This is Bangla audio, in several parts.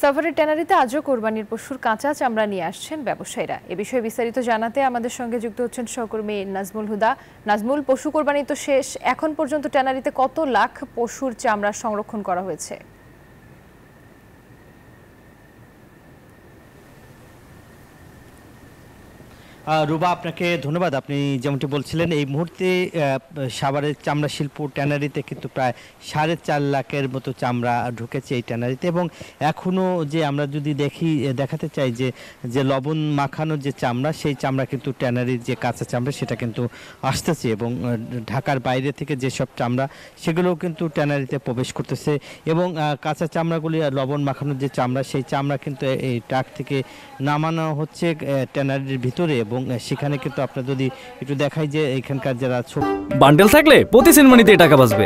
সাভারের ট্যানারিতে আজও কোরবানির পশুর কাঁচা চামড়া নিয়ে আসছেন ব্যবসায়ীরা। এ বিষয়ে বিস্তারিত জানাতে আমাদের সঙ্গে যুক্ত হচ্ছেন সহকর্মী নাজমুল হুদা। নাজমুল, পশু কোরবানি তো শেষ, এখন পর্যন্ত ট্যানারিতে কত লাখ পশুর চামড়া সংরক্ষণ করা হয়েছে? রুবা, আপনাকে ধন্যবাদ। আপনি যেমনটি বলছিলেন, এই মুহূর্তে সাভারের চামড়া শিল্প ট্যানারিতে কিন্তু প্রায় 4.5 লাখের মতো চামড়া ঢুকেছে এই ট্যানারিতে। এবং এখনও যে আমরা যদি দেখাতে চাই যে লবণ মাখানোর যে চামড়া, সেই চামড়া কিন্তু ট্যানারির যে কাঁচা চামড়া সেটা কিন্তু আসতেছে, এবং ঢাকার বাইরে থেকে যেসব চামড়া সেগুলোও কিন্তু ট্যানারিতে প্রবেশ করতেছে। এবং কাঁচা চামড়াগুলি লবণ মাখানোর যে চামড়া, সেই চামড়া কিন্তু এই ট্রাক থেকে নামানো হচ্ছে ট্যানারির ভিতরে। এবং সেখানে কিন্তু আপনার যদি একটু দেখাই যে এখানকার যারা বান্ডেল থাকলে প্রতি সেনমানিতে টাকা বাঁচবে।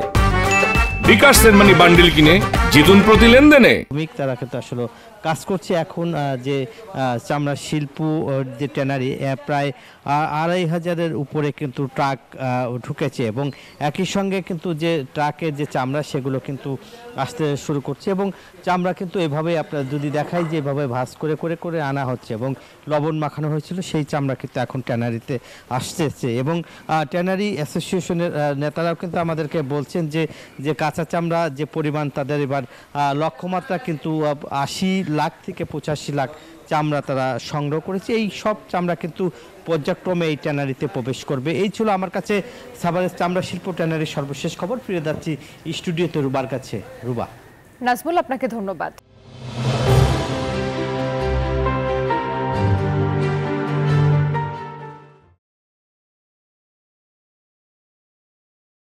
বিকাশ সেনমানি বান্ডেল কিনে জিতুন প্রতি লেনদেনে। তারা কিন্তু আসলে কাজ করছে। এখন যে চামড়া শিল্প যে ট্যানারি, প্রায় 2,500-এর উপরে কিন্তু ট্রাক ঢুকেছে, এবং একই সঙ্গে কিন্তু যে ট্রাকের যে চামড়া সেগুলো কিন্তু আসতে শুরু করছে। এবং চামড়া কিন্তু এভাবে আপনার যদি দেখাই যে এভাবে ভাঁজ করে করে করে আনা হচ্ছে, এবং লবণ মাখানো হয়েছিল সেই চামড়া কিন্তু এখন ট্যানারিতে আসতেছে। এবং ট্যানারি অ্যাসোসিয়েশনের নেতারাও কিন্তু আমাদেরকে বলছেন যে কাঁচা চামড়া যে পরিমাণ তাদের এবার লক্ষ্যমাত্রা কিন্তু 80 লাখ থেকে 85 লাখ চামড়া তারা সংগ্রহ করেছে। এই সব চামড়া কিন্তু পর্যায়ক্রমে এই ট্যানারিতে প্রবেশ করবে। এই ছিল আমার কাছে সাভারের চামড়া শিল্প ট্যানারির সর্বশেষ খবর। ফিরে যাচ্ছি স্টুডিওতে রুবার কাছে। রুবা। নাজমুল, আপনাকে ধন্যবাদ।